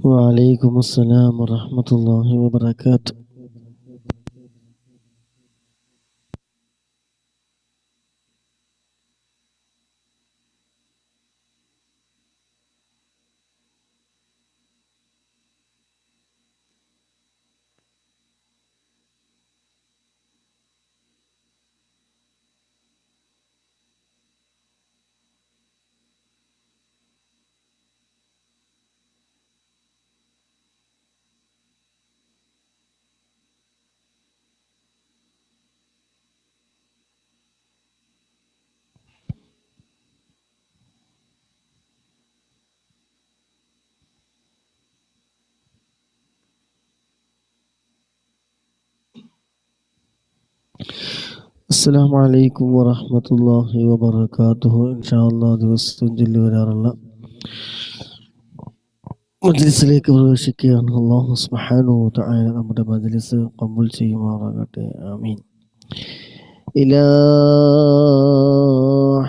وعليكم السلام ورحمة الله وبركاته. അസ്സലാമു അലൈക്കും വറഹ്മത്തുള്ളാഹി വബറകാതുഹു. ഇൻഷാ അല്ലാഹ് ദിവസവും ചൊല്ലി വരാറുള്ള മജ്ലിസിലേക്ക് പ്രവേശിക്കുകയാണ്. അല്ലാഹു സുബ്ഹാനഹു വ തആല നമ്മുടെ മജ്ലിസ് ഖബൂൽ ചെയ്യുമാറാകട്ടെ. ആമീൻ. ഇലാ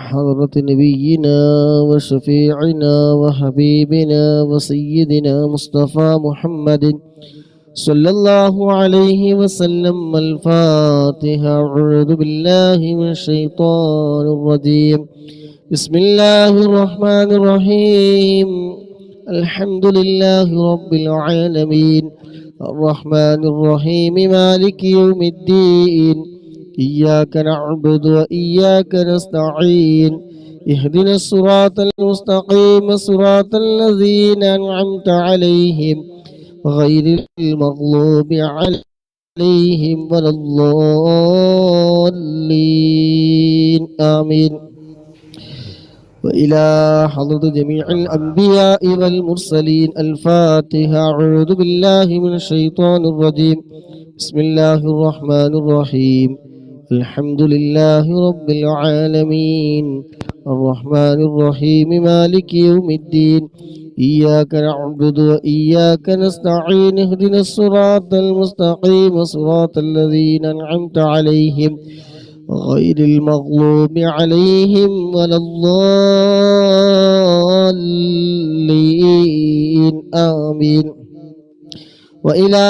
ഹദ്റത്തി നബിയിനാ വശഫീഇനാ വഹബീബിനാ വസയ്യിദിനാ മുസ്തഫ മുഹമ്മദിൻ صلى الله عليه وسلم. الفاتحة. أعوذ بالله من الشيطان الرجيم. بسم الله الرحمن الرحيم. الحمد لله رب العالمين الرحمن الرحيم مالك يوم الدين. إياك نعبد وإياك نستعين. اهدنا الصراط المستقيم صراط الذين أنعمت عليهم غير المغلوب عليهم ولا الضالين. آمين. وإلى حضرة جميع الأنبياء والمرسلين. الفاتحة. أعوذ بالله من الشيطان الرجيم. بسم الله الرحمن الرحيم. الحمد لله رب العالمين الرحمن الرحيم مالك يوم الدين. إياك نعبد وإياك نستعين. اهدنا الصراط المستقيم صراط الذين أنعمت عليهم غير المغلوب عليهم ولا الضالين. آمين. وإلى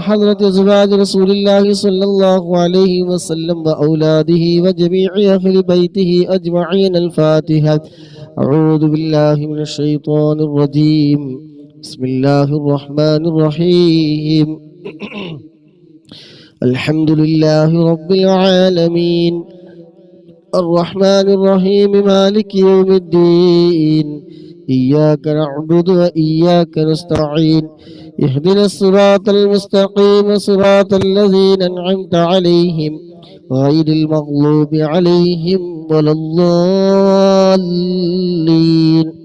حضرة أزواج رسول الله صلى الله عليه وسلم وأولاده وجميع أهل بيته أجمعين. الفاتحة. أعوذ بالله من الشيطان الرجيم. بسم الله الرحمن الرحيم. الحمد لله رب العالمين الرحمن الرحيم مالك يوم الدين. إياك نعبد وإياك نستعين. اهدنا الصراط المستقيم صراط الذين أنعمت عليهم غير المغلوب عليهم ولا الضالين.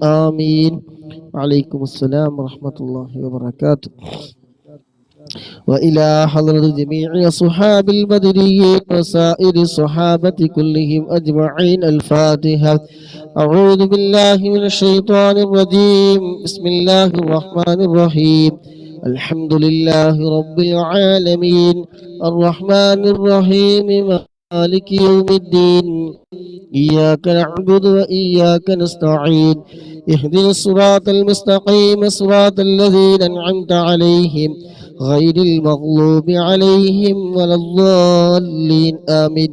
آمين. وعليكم السلام ورحمة الله وبركاته. وإلى حضرة جميع أصحاب البدريين وسائر الصحابة كلهم أجمعين. الفاتحة. أعوذ بالله من الشيطان الرجيم. بسم الله الرحمن الرحيم. الحمد لله رب العالمين الرحمن الرحيم مالك يوم الدين. إياك نعبد وإياك نستعين. اهدنا الصراط المستقيم صراط الذين أنعمت عليهم غير المغلوب عليهم ولا الضالين. آمين.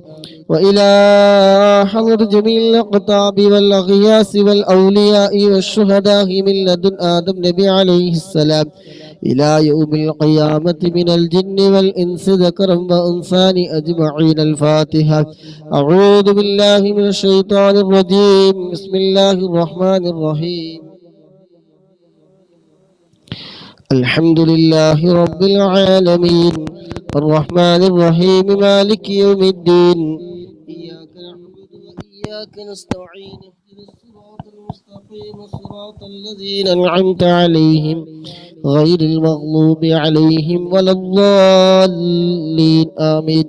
وإلى حضر جميع الأقطاب والأغياس والأولياء والشهداء من لدن آدم نبي عليه السلام إلى يوم القيامة من الجن والإنس ذكرا وأنثى أجمعين. الفاتحة. أعوذ بالله من الشيطان الرجيم. بسم الله الرحمن الرحيم. الحمد لله رب العالمين الرحمن الرحيم مالك يوم الدين. إياك نعبد وإياك نستعين. اهدنا الصراط المستقيم صراط الذين أنعمت عليهم غير المغلوب عليهم ولا الضالين. آمين.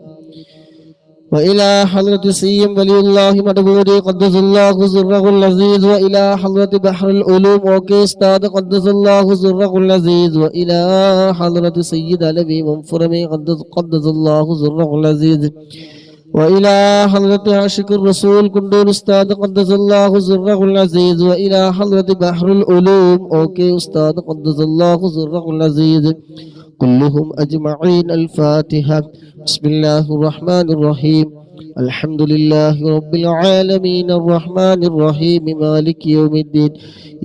وإلى حضرة سيم ولي الله مدبوري قدس الله سره العزيز وإلى حضرة بحر العلوم وكي أستاذ قدس الله سره العزيز وإلى حضرة سيد علوي منفرمي قدس الله سره العزيز وإلى حضرة عاشق الرسول كندور أستاذ قدس الله سره العزيز وإلى حضرة بحر العلوم وكي أستاذ قدس الله سره العزيز كلهم أجمعين. الفاتحة. بسم الله الرحمن الرحيم. الحمد لله رب العالمين الرحمن الرحيم مالك يوم الدين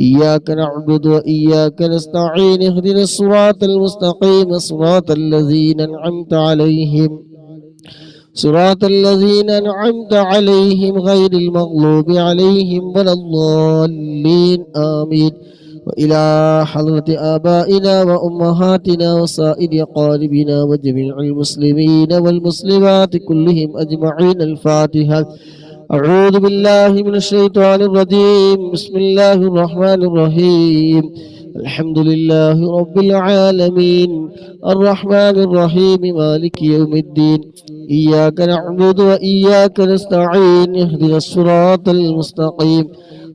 إياك نعبد وإياك نستعين اهدنا الصراط المستقيم صراط الذين أنعمت عليهم غير المغلوب عليهم ولا الضالين آمين. وإلى حضرة آبائنا وأمهاتنا وسائر أقاربنا وجميع المسلمين والمسلمات كلهم أجمعين. الفاتحة. أعوذ بالله من الشيطان الرجيم. بسم الله الرحمن الرحيم. الحمد لله رب العالمين الرحمن الرحيم مالك يوم الدين إياك نعبد وإياك نستعين اهدنا الصراط المستقيم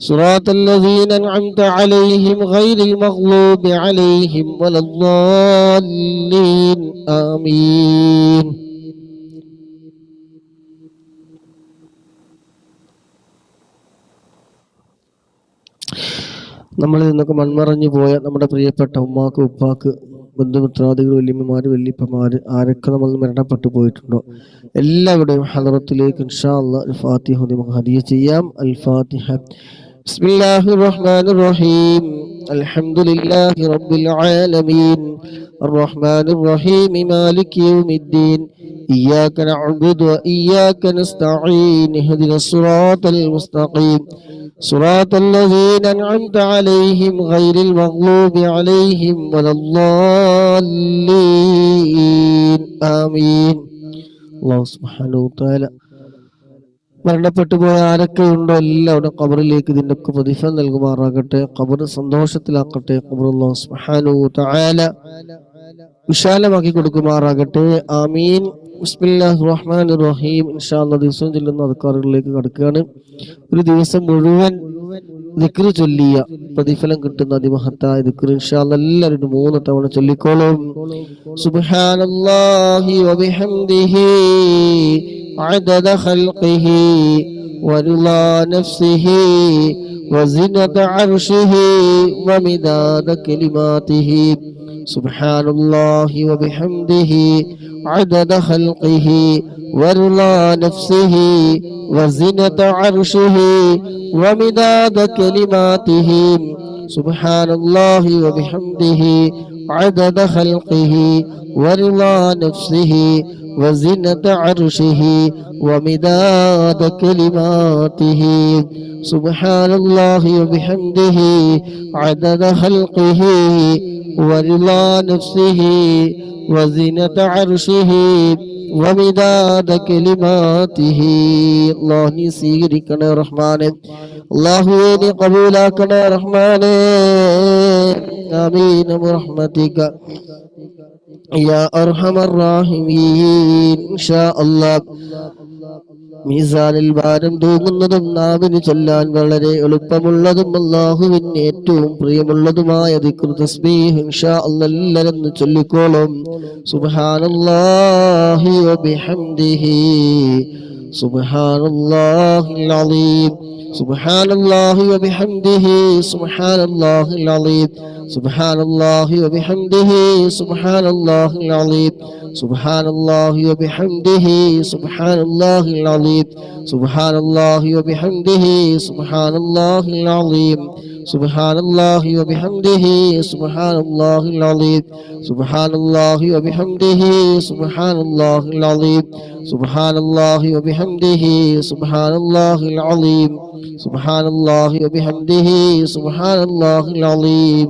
صراط الذين أنعمت عليهم غير المغلوب عليهم ولا الضالين آمين. നമ്മളിൽ നിന്നൊക്കെ മൺമറഞ്ഞു പോയ നമ്മുടെ പ്രിയപ്പെട്ട ഉമ്മാക്ക് ഉപ്പാക്ക് ബന്ധുമിത്രാദികൾ വല്യമ്മമാര് വല്യപ്പമാര് ആരൊക്കെ നമ്മൾ മരണപ്പെട്ടു പോയിട്ടുണ്ടോ എല്ലാവരുടെയും ഹദറത്തിലേക്ക് ഇൻഷാ അല്ലാഹ് ഒരു ഫാത്തിഹ നമുക്ക് ഹദിയ ചെയ്യാം. അൽ ഫാത്തിഹ. ബിസ്മില്ലാഹിർ റഹ്മാനിർ റഹീം. അൽഹംദുലില്ലാഹി റബ്ബിൽ ആലമീൻ അർറഹ്മാനിർ റഹീം മാലികി യൗമിദ്ദീൻ ഇയ്യാക നഅ്ബുദു വഇയ്യാക നസ്തഈൻ ഇഹ്ദിനസ് സിറാത്തൽ മുസ്തഖീം صراط الذين أنعمت عليهم غير المغلوب عليهم ولا الضالين آمين. الله سبحانه وتعالى മരണപ്പെട്ടു പോയ ആരൊക്കെ ഉണ്ടോ എല്ലാവരുടെ ഖബറിലേക്ക് ഇതിൻ്റെയൊക്കെ പ്രതിഫലം നൽകുമാറാകട്ടെ, ഖബർ സന്തോഷത്തിലാക്കട്ടെ, ഖബർ അല്ലാഹു സുബ്ഹാനഹു വതആല വിശാലമാക്കി കൊടുക്കുമാറാകട്ടെ. ആമീൻ. ബിസ്മില്ലാഹിർ റഹ്മാനിർ റഹീം. ഇൻഷാ അല്ലാഹ് ദിവസം ചൊല്ലുന്ന അദ്കാറുകളിലേക്ക് കടക്കുകയാണ്. ഒരു ദിവസം മുഴുവൻ ദിക്ർ ചൊല്ലിയ പ്രതിഫലം കിട്ടുന്ന അതിമഹത്തായ ദിക്ർ ഇൻഷാ അല്ലാഹ് എല്ലാവരും 3 തവണ ചൊല്ലിക്കോളും. സുബ്ഹാനല്ലാഹി വബിഹംദിഹി عدد خلقه ورضا نفسه وزنة عرشه ومداد كلماته. سبحان الله وبحمده عدد خلقه ورضا نفسه وزنة عرشه ومداد كلماته. سبحان الله وبحمده عدد خلقه ورضا نفسه وزنة عرشه ومداد كلماته. سبحان الله وبحمده عدد خلقه ورضا نفسه وزنة عرشه ومداد كلماته. الله നീ സ്വീകരിക്കണേ റഹ്മാനെ, അല്ലാഹുവേ നീ ഖബൂലാക്കണേ റഹ്മാനെ. ആമീൻ ബിറഹ്മതിക യാ അർഹമർ റഹീമീൻ. ഇൻഷാ അല്ലാഹ് മീസാനിൽ ഭാരം തൂങ്ങുന്നതും നാവിന് ചൊല്ലാൻ വളരെ എളുപ്പമുള്ളതും അല്ലാഹുവിന് ഏറ്റവും പ്രിയമുള്ളതുമായ ദിക്ർ തസ്ബീഹ് ഇൻഷാ അല്ലാഹ് എല്ലാവരും ചൊല്ലിക്കോളും. സുബ്ഹാനല്ലാഹി വബിഹംദിഹി സുബ്ഹാനല്ലാഹിൽ അലീം സുബ്ഹാനല്ലാഹി വബിഹംദിഹി സുബ്ഹാനല്ലാഹിൽ അലീം സുബ്ഹാനല്ലാഹി വബിഹംദിഹി സുബ്ഹാനല്ലാഹിൽ അലീം സുബ്ഹാനല്ലാഹി വബിഹംദിഹി സുബ്ഹാനല്ലാഹിൽ അലീം സുബ്ഹാനല്ലാഹി വബിഹംദിഹി സുബ്ഹാനല്ലാഹിൽ അലീം സുബ്ഹാനല്ലാഹി വബിഹംദിhi സുബ്ഹാനല്ലാഹിൽ അലീം സുബ്ഹാനല്ലാഹി വബിഹംദിhi സുബ്ഹാനല്ലാഹിൽ അലീം സുബ്ഹാനല്ലാഹി വബിഹംദിhi സുബ്ഹാനല്ലാഹിൽ അലീം സുബ്ഹാനല്ലാഹി വബിഹംദിhi സുബ്ഹാനല്ലാഹിൽ അലീം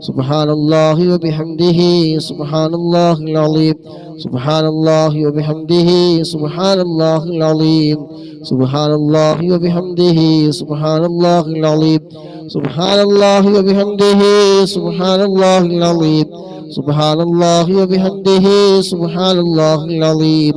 സുബ്ഹാനല്ലാഹി വബിഹംദിhi സുബ്ഹാനല്ലാഹിൽ അലീം സുബ്ഹാനല്ലാഹി വബിഹംദിhi സുബ്ഹാനല്ലാഹിൽ അലീം സുബ്ഹാനല്ലാഹി വബിഹംദിhi സുബ്ഹാനല്ലാഹിൽ അലീം സുബ്ഹാനല്ലാഹി വബിഹംദിhi സുബ്ഹാനല്ലാഹിൽ അലീം സുബ്ഹാനല്ലാഹി വബിഹംദിhi സുബ്ഹാനല്ലാഹിൽ അലീം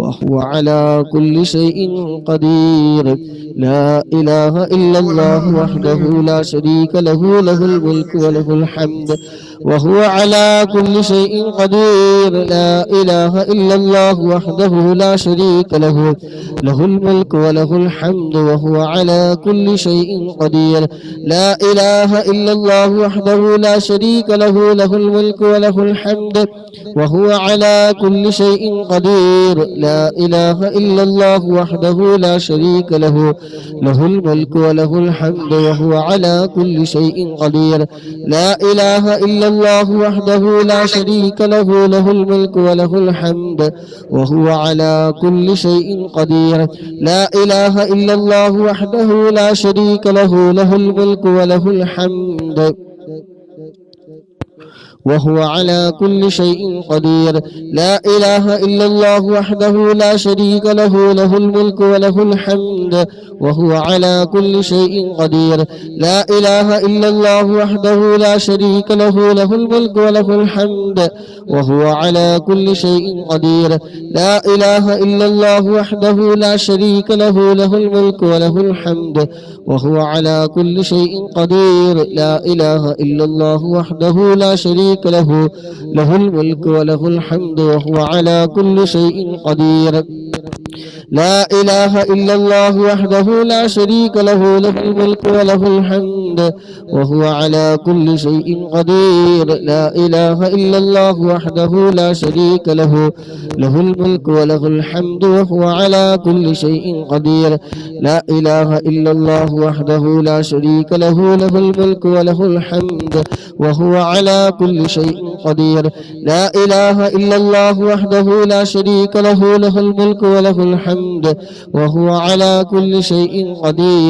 وهو على كل شيء قدير. لا إله إلا الله وحده لا شريك له، له الملك وله الحمد وهو على كل شيء قدير. لا إله إلا الله وحده لا شريك له، له الملك وله الحمد وهو على كل شيء قدير. لا إله إلا الله وحده لا شريك له، له الملك وله الحمد وهو على كل شيء قدير. لا إله إلا الله وحده لا شريك له، له الملك وله الحمد وهو على كل شيء قدير. لا إله إلا الله وحده لا شريك له، له الملك وله الحمد وهو على كل شيء قدير. لا إله إلا الله وحده لا شريك له، له الملك وله الحمد وهو على كل شيء قدير. لا إله إلا الله وحده لا شريك له، له الملك وله الحمد وهو على كل شيء قدير. لا إله إلا الله وحده لا شريك له، له الملك وله الحمد وهو على كل شيء قدير. لا إله إلا الله وحده لا شريك له، له الملك وله الحمد وهو على كل شيء قدير. لا إله إلا الله وحده لا شريك له، له الملك وله الحمد وهو على كل شيء قدير. لا إله إلا الله وحده لا شريك له، له الملك وله الحمد وهو على كل شيء قدير. لا إله إلا الله وحده لا شريك له، له الملك وله الحمد وهو على كل شيء قدير. لا إله إلا الله وحده لا شريك له، له الملك وله الحمد وهو على كل شيء قدير. لا إله إلا الله وحده لا شريك له، له الملك وله الحمد وهو على كل شيء قدير.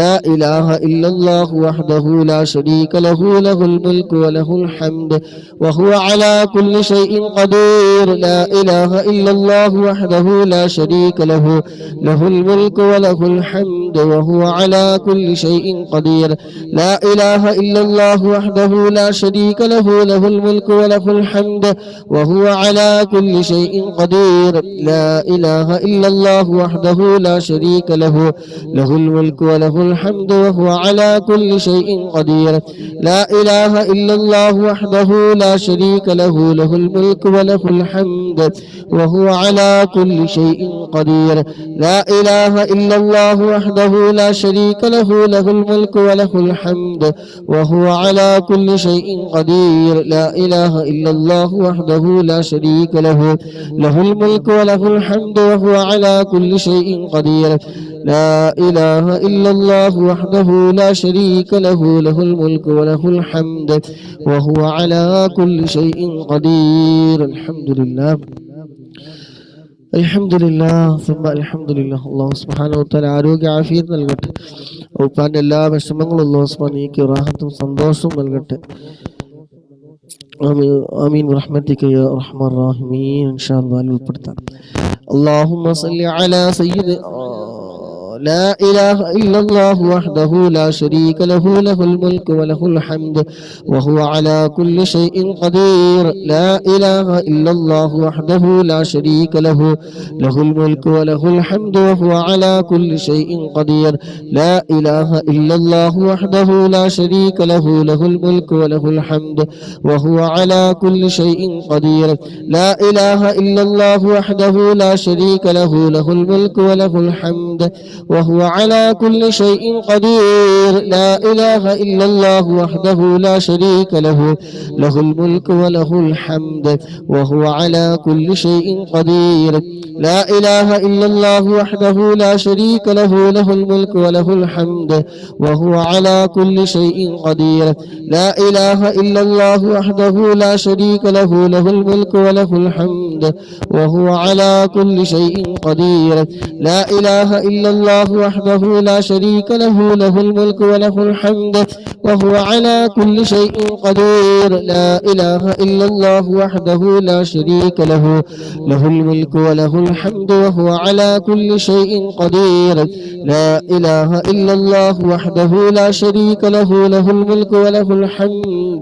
لا إله إلا الله وحده لا شريك له، له الملك وله الحمد وهو على كل شيء قدير. لا إله إلا الله وحده لا شريك له، له الملك وله الحمد وهو على كل شيء قدير. لا إله إلا الله وحده لا شريك له، له الملك وله الحمد وهو على كل شيء قدير. لا إله إلا الله وحده لا شريك له، له الملك وله الحمد وهو على كل شيء قدير. لا إله إلا الله وحده لا شريك له، له الملك وله الحمد وهو على كل شيء قدير. لا إله إلا الله وحده لا شريك له، له الملك وله الحمد وهو على كل شيء قدير. لا إله إلا الله وحده لا شريك له، له الملك وله الحمد وهو على كل شيء قدير. لا إله إلا الله وحده لا شريك له، له الملك وله الحمد وهو على كل شيء قدير. الحمد لله അൽഹംദുലില്ലാഹ് സുബ്ഹാന അൽഹംദുലില്ലാഹ്. അല്ലാഹു സുബ്ഹാനഹു വ തആല ആരോഗ്യ ആഫിയത്ത് നൽകട്ടെ. ഉപ്പാന്റെ എല്ലാ വിഷമങ്ങളും അല്ലാഹു സുബ്ഹാനഹു നീക്കി റാഹത്തും സന്തോഷവും നൽകട്ടെ. ആമീൻ ബിറഹ്മതിക യാ അർഹമർ റഹീമീൻ. ഇൻഷാ അല്ലാഹ് ഉൾപ്പെടുത്താം. അല്ലാഹുമ്മ സല്ലി അലാ സയ്യിദി لا إله إلا الله وحده لا شريك له، له الملك وله الحمد وهو على كل شيء قدير. لا إله إلا الله وحده لا شريك له، له الملك وله الحمد وهو على كل شيء قدير. لا إله إلا الله وحده لا شريك له، له الملك وله الحمد وهو على كل شيء قدير. لا إله إلا الله وحده لا شريك له، له الملك وله الحمد وهو على كل شيء قدير. لا إله إلا الله وحده لا شريك له، له الملك وله الحمد وهو على كل شيء قدير. لا إله إلا الله وحده لا شريك له، له الملك وله الحمد وهو على كل شيء قدير. لا إله إلا الله وحده لا شريك له، له الملك وله الحمد وهو على كل شيء قدير. لا إله إلا الله وحده لا شريك له، له الملك وله الحمد وهو على كل شيء قدير. لا إله إلا الله وحده لا شريك له، له الملك وله الحمد وهو على كل شيء قدير. لا إله إلا الله وحده لا شريك له، له الملك وله الحمد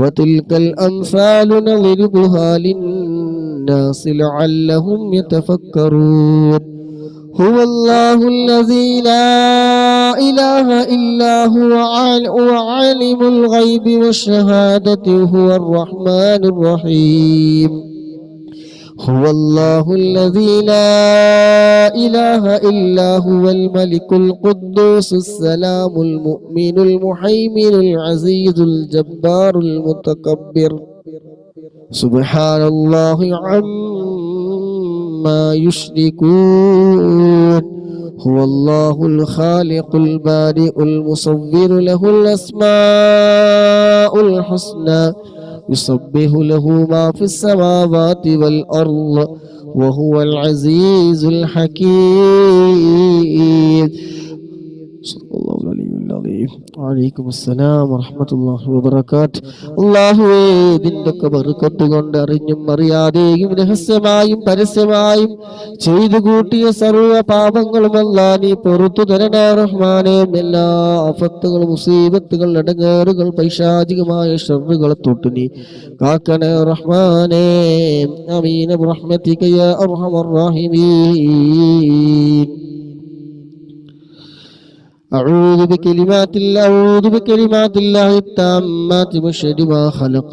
وتلك الأمثال نضربها للناس لعلهم يتفكرون هو الله الذي لا إله إلا هو عالم الغيب والشهادة هو الرحمن الرحيم هو الله الذي لا إله إلا هو الملك القدوس السلام المؤمن المهيمن العزيز الجبار المتكبر سبحان الله عما يشركون هو الله الخالق البارئ المصور له الأسماء الحسنى يسبح له ما في السماوات والأرض وهو العزيز الحكيم صلى الله عليه وسلم وعليكم السلام ورحمة الله وبركاته അല്ലാഹുവേ നിന്റെ ബർക്കത്ത് കൊണ്ട് അറിഞ്ഞും അറിയാതെയും രഹസ്യമായും പരസ്യമായും ചെയ്തു കൂട്ടിയ സർവ്വ പാപങ്ങളും അല്ലാഹ് നീ പുറത്തു തരണേ റഹ്മാനേ എല്ലാ ആഫത്തുകൾ മുസീബത്തുകൾ ഇടങ്ങേറുകൾ പൈശാചികമായ ശർറുകളെ തൊട്ട് നീ കാക്കണേ റഹ്മാനേ ആമീൻ ബിറഹ്മതിക യാ അർഹമർ റഹീമീൻ أعوذ بكلمات الله التامات من شر ما خلق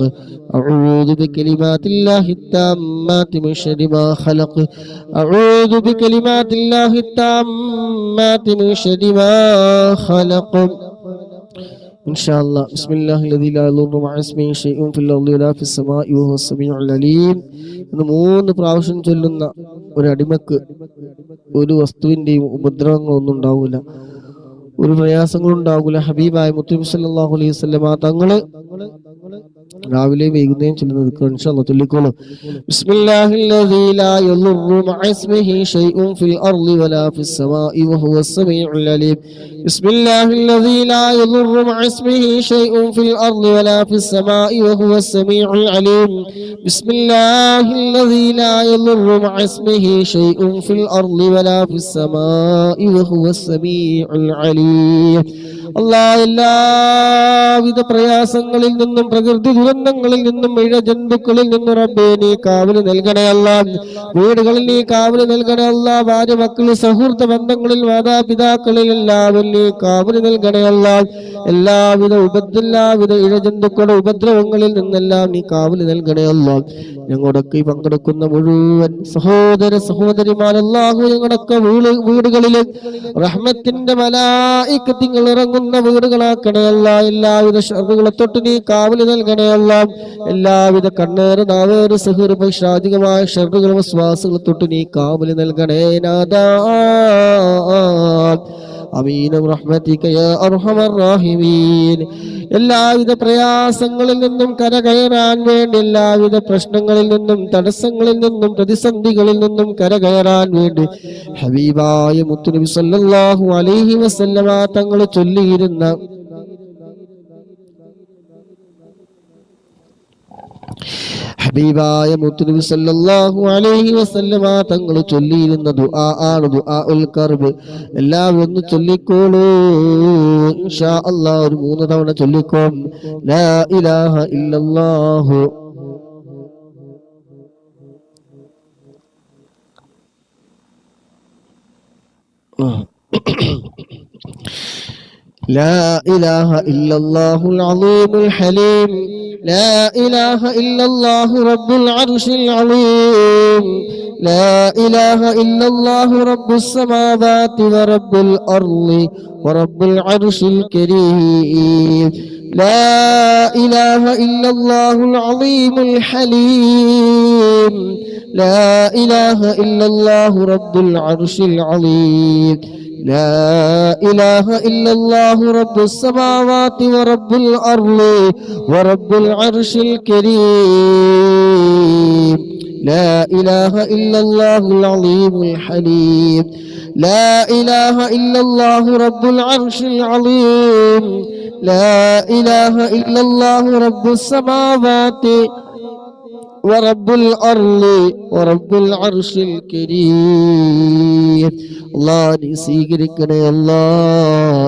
أعوذ بكلمات الله التامات من شر ما خلق أعوذ بكلمات الله التامات من شر ما خلق إن شاء الله بسم الله الذي لا يضر مع اسمه شيء في الأرض ولا في السماء وهو السميع العليم എന്ന് 3 പ്രാവശ്യം ചൊല്ലുന്ന ഒരു അടിമക്ക് ഒരു വസ്തുവിന്റെയും ഉപദ്രവങ്ങളൊന്നും ഉണ്ടാവില്ല, ഒരു പ്രയാസങ്ങളും ഉണ്ടാകില്ല. ഹബീബായ മുത്തുനബി സല്ലല്ലാഹു അലൈഹി വസല്ലമ തങ്ങള് രാവിലെ വൈകുന്നേരം ചൊല്ലുന്നത് ഇൻഷാ അല്ലാഹ് ചൊല്ലിക്കോളൂ. ബിസ്മില്ലാഹില്ലദീ ലാ യളുറു മഅ ഇസ്മിഹി ഷൈഉൻ ഫിൽ അർളി വലാ ഫിസ് സമാഇ വഹുവ സമീഉൽ അലീം. ബിസ്മില്ലാഹില്ലദീ ലാ യളുറു മഅ ഇസ്മിഹി ഷൈഉൻ ഫിൽ അർളി വലാ ഫിസ് സമാഇ വഹുവ സമീഉൽ അലീം. ബിസ്മില്ലാഹില്ലദീ ലാ യളുറു മഅ ഇസ്മിഹി ഷൈഉൻ ഫിൽ അർളി വലാ ഫിസ് സമാഇ വഹുവ സമീഉൽ അലീം. അല്ലാഹ് എല്ലാവിധ പ്രയാസങ്ങളിൽ നിന്നും പ്രകൃതി ദുരന്തങ്ങളിൽ നിന്നും ഇഴജന്തുക്കളിൽ നിന്നും റബ്ബേ നീ കാവല് നൽകണേ അല്ലാഹ്. വീടുകളിൽ നീ കാവല് നൽകണേ അല്ലാഹ്. ഭാര്യ മക്കളിൽ സൗഹൃദ ബന്ധങ്ങളിൽ മാതാപിതാക്കളിൽ എല്ലാവരും നീ കാവല് നൽകണേ അല്ലാഹ്. എല്ലാവിധ ഇഴജന്തുക്കളുടെ ഉപദ്രവങ്ങളിൽ നിന്നെല്ലാം നീ കാവല് നൽകണേ അല്ലാഹ്. ഞങ്ങളൊക്കെ പങ്കെടുക്കുന്ന മുഴുവൻ സഹോദര സഹോദരിമാർ അല്ലാഹു ഞങ്ങളൊക്കെ വീടുകളിൽ റഹ്മത്തിന്റെ മലായികത്തുകൾ ഇറങ്ങുന്ന വീടുകളാക്കണേ അല്ലാഹ്. എല്ലാവിധ ശർറുകളെ തൊട്ട് നീ കാവല് നൽകണേ അല്ലാഹ്. എല്ലാവിധ കണ്ണേറ് നാവേറ് സഹീർ പൈശാചികമായ ശർറുകളും വിശ്വാസങ്ങളെ തൊട്ട് നീ കാവല് നൽകണേ നാഥാ. ആമീൻ ബിറഹ്മതിക യാ അർഹമർ റഹീമീൻ. എല്ലാവിധ പ്രയാസങ്ങളിൽ നിന്നും കരകയറാൻ വേണ്ടി, എല്ലാവിധ പ്രശ്നങ്ങളിൽ നിന്നും തടസ്സങ്ങളിൽ നിന്നും പ്രതിസന്ധികളിൽ നിന്നും കരകയറാൻ വേണ്ടി ഹബീബായ മുത്തുനബി സല്ലല്ലാഹു അലൈഹി വസല്ലമ തങ്ങൾ ചൊല്ലിയിരുന്ന ഹബീബായ മുത്തുനബി സല്ലല്ലാഹു അലൈഹി വസല്ലമ തങ്ങൾ ചൊല്ലിയിരുന്ന ദുആ ആണ് ദുആഉൽ കർബ്. എല്ലാവരും ഒന്ന് ചൊല്ലിക്കോളൂ ഇൻഷാ അല്ലാഹ്. ഒരു 3 തവണ ചൊല്ലിക്കോ. ലാ ഇലാഹ ഇല്ലല്ലാഹു لا إله إلا الله العظيم الحليم. لا إله إلا الله رب العرش العظيم. لا إله إلا الله رب السماوات ورب الأرض ورب العرش الكريم. لا إله إلا الله العظيم الحليم. لا إله إلا الله رب العرش العظيم. لا إله إلا الله رب السماوات ورب الأرض ورب العرش الكريم. لا إله إلا الله العظيم الحليم. لا إله إلا الله رب العرش العظيم. لا إله إلا الله رب السماوات ورب الأرض ورب العرش الكريم. അല്ലാഹ് നീ സ്വീകരിക്കണേ അല്ലാഹ്.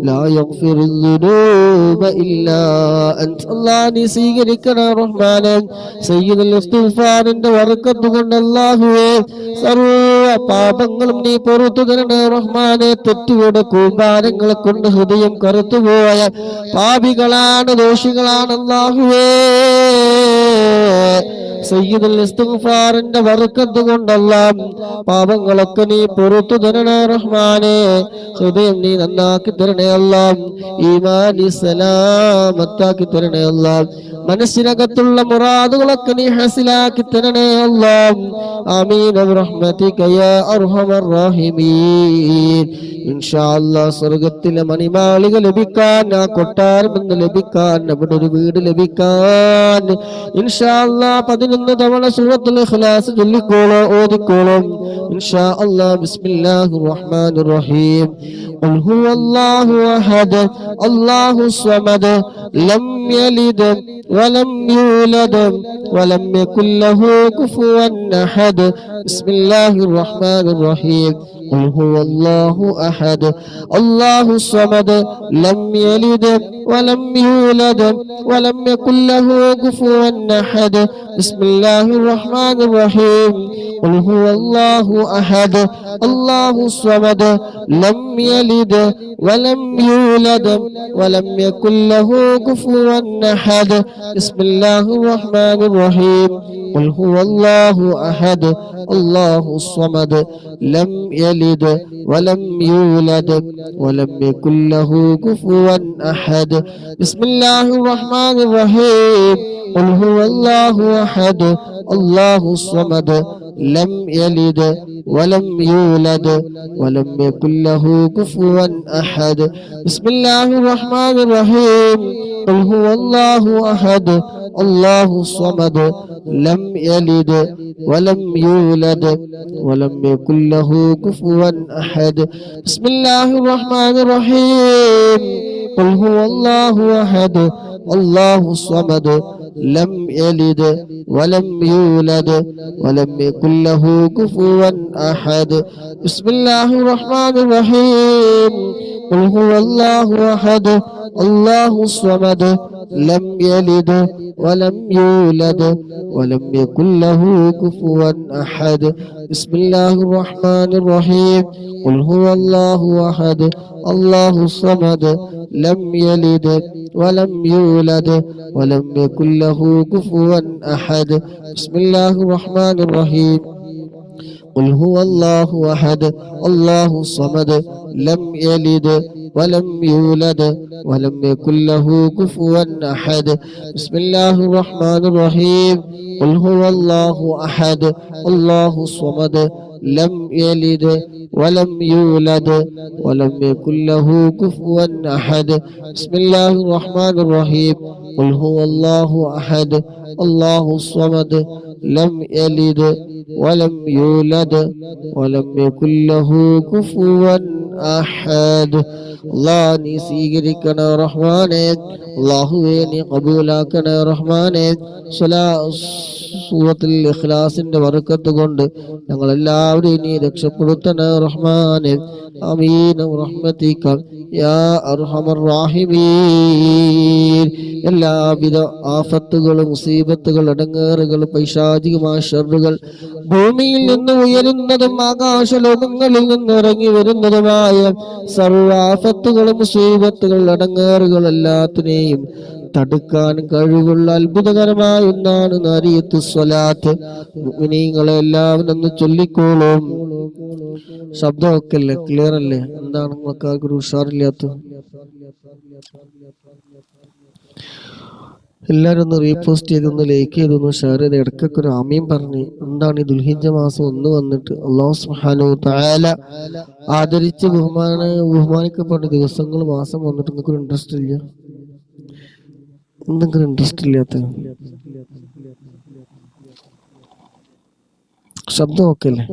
لا يغفر الذنوب إلا أنت الله നീ സ്വീകരിക്കണേ റഹ്മാനേ സയ്യിദുൽ ഇസ്തിഗ്ഫാറിന്റെ ബർക്കത്ത് കൊണ്ട് അല്ലാഹുവേ സർവ്വ പാപങ്ങളും നീ പുറത്തു തരണേ റഹ്മാനേ തെറ്റുകളുടെ കൂമ്പാരങ്ങളെ കൊണ്ട് ഹൃദയം കറുത്തുപോയ പാപികളാണ് ദോഷികളാണ് അല്ലാഹുവേ സയ്യിദുൽ ഇസ്തിഗ്ഫാറിന്റെ ബർക്കത്ത് കൊണ്ടല്ലാം പാപങ്ങളൊക്കെ നീ പുറത്തു തരണേ റഹ്മാനേ ഹൃദയം നീ നന്നാക്കി തരണേ അല്ലാഹ് ഈമാനി സലാമത്താക്കി തരണേ അല്ലാഹ് മനസ്സിനകത്തുള്ള മുറാദുകളൊക്കെ നീ ഹസിലാക്കി തരണേ അല്ലാഹ് ആമീൻ ബിറഹ്മതിക യാ അർഹമർ റഹീമീൻ ഇൻഷാ അല്ലാഹ് സ്വർഗ്ഗത്തിലെ മണിമാളിക ലഭിക്കാൻ ആ കൊട്ടാരം എന്ന് ലഭിക്കാൻ അവിടെ ഒരു വീട് ലഭിക്കാൻ ഇൻഷാ അല്ലാഹ് 11 തവണ സൂറത്തുൽ ഇഖ്ലാസ് ചൊല്ലിക്കോളൂ ഓതിക്കോളൂ ഇൻഷാ അല്ലാഹ് ബിസ്മില്ലാഹിർ റഹ്മാനിർ റഹീം ഖുൽ ഹുവല്ലാഹു അഹദ് അല്ലാഹുസ് സ്വമദ് ലം യലിദ് വലം യൂലദ് വലം യകുൽ ലഹു കുഫുവൻ അഹദ് ബിസ്മില്ലാഹിർ റഹ്മാനിർ റഹീം ഖുൽ ഹുവല്ലാഹു അഹദ് അല്ലാഹുസ് സ്വമദ് ലം യലിദ് വലം യൂലദ് വലം യകുൽ ലഹു കുഫുവൻ അഹദ് ബിസ്മില്ലാഹിർ റഹ്മാനിർ റഹീം ഖുൽ ഹുവല്ലാഹു അഹദ് അല്ലാഹുസ് സ്വമദ് ലം യലിദ് വലം യൂലദ് വലം യകുൽ ലഹു കുഫുവൻ അഹദ് ബിസ്മില്ലാഹിർ റഹ്മാനിർ റഹീം ഖുൽ ഹുവല്ലാഹു അഹദ് അല്ലാഹുസ് സ്വമദ് ലം യലിദ് വലം യൂലദ് വലം യകുൽ ലഹു കുഫുവൻ അഹദ് ബിസ്മില്ലാഹിർ റഹ്മാനിർ റഹീം ഖുൽ ഹുവല്ലാഹു അഹദ് അല്ലാഹുസ് സ്വമദ് ലം യലിദ് വലം യൂലദ് വലം യകുൽ ലഹു കുഫുവൻ അഹദ് ബിസ്മില്ലാഹിർ റഹ്മാനിർ റഹീം ഖുൽ ഹുവല്ലാഹു അഹദ് അല്ലാഹുസ് സ്വമദ് ലം യലിദ് വലം യൂലദ് വലം യകുൽ ലഹു കുഫുവൻ അഹദ് ബിസ്മില്ലാഹിർ റഹ്മാനിർ റഹീം ഖുൽ ഹുവല്ലാഹു അഹദ് അല്ലാഹുസ് സ്വമദ് ലം യലിദ് വലം യൂലദ് വലം യകുൽ ലഹു കുഫുവൻ അഹദ് ബിസ്മില്ലാഹിർ റഹ്മാനിർ റഹീം ഖുൽ ഹുവല്ലാഹു അഹദ് അല്ലാഹുസ് സ്വമദ് ലം യലിദ് വലം യൂലദ് വലം യകുൽ ലഹു കുഫുവൻ അഹദ് ബിസ്മില്ലാഹിർ റഹ്മാനിർ റഹീം ഖുൽ ഹുവല്ലാഹു അഹദ് അല്ലാഹുസ് സ്വമദ് ലം യലിദ് വലം യൂലദ് വലം യകുൽ ലഹു കുഫുവൻ അഹദ് ബിസ്മില്ലാഹിർ റഹ്മാനിർ റഹീം ഖുൽ ഹുവല്ലാഹു അഹദ് അല്ലാഹുസ് സ്വമദ് ലം യലിദ് ولم يولد ولم يكن له كفوا أحد بسم الله الرحمن الرحيم قل هو الله أحد الله الصمد لم يلد ولم يولد ولم يكن له كفوا أحد بسم الله الرحمن الرحيم قل هو الله أحد الله الصمد لم يلد ولم يولد ولم يكن له كفوا أحد الله നീ സ്വീകരിക്കണേ റഹ്മാനേ അല്ലാഹുവേ നീ ഖബൂലാക്കണേ റഹ്മാനേ സൂറത്തുൽ ഇഖ്ലാസിന്റെ ബർക്കത്ത് കൊണ്ട് ഞങ്ങൾ എല്ലാവരെയും നീ രക്ഷപ്പെടുത്തണേ റഹ്മാനേ ആമീൻ റഹ്മതിക യാ അർഹമർ റഹീമീൻ എല്ലാവിധ ആഫത്തുകളും മുസീബത്തുകൾ അടങ്ങേറുകൾ പൈശാചികമായ ഷർറുകൾ ഭൂമിയിൽ നിന്ന് ഉയരുന്നതും ആകാശലോകങ്ങളിൽ നിന്ന് ഇറങ്ങി വരുന്നതുമായ സർവ്വ ആഫത്തുകളും മുസീബത്തുകൾ അടങ്ങേറുകൾ എല്ലാത്തിനെയും തടുക്കാൻ കഴിവുള്ള അത്ഭുതകരമായ ഒന്നാണ് നാരിയത്തു സ്വലാത്ത് മുഅ്മിനീങ്ങളെ എല്ലാവരും ഒന്ന് ചൊല്ലിക്കോളും ശബ്ദമൊക്കെ അല്ലേ ക്ലിയർ അല്ലേ എന്താണ് നിങ്ങൾക്ക് ആർക്കൊരു ഉഷാറില്ലാത്ത എല്ലാവരും ഒന്ന് റീപോസ്റ്റ് ചെയ്തൊന്ന് ലൈക്ക് ചെയ്തൊന്ന് ഷെയർ ചെയ്ത് ഇടയ്ക്കൊക്കെ ഒരു ആമീൻ പറഞ്ഞ് എന്താണ് ഈ ദുൽഹിജ്ജ മാസം ഒന്ന് വന്നിട്ട് അല്ലാഹു സുബ്ഹാനഹു വ തആല ആദരിച്ച് ബഹുമാനിക്കപ്പെട്ട ദിവസങ്ങൾ മാസം വന്നിട്ട് നിങ്ങൾക്ക് ഒരു ഇൻട്രസ്റ്റ് ഇല്ല എന്തെങ്കിലും ഇൻട്രസ്റ്റ് ഇല്ലാത്ത ശബ്ദം ഒക്കെ അല്ലേ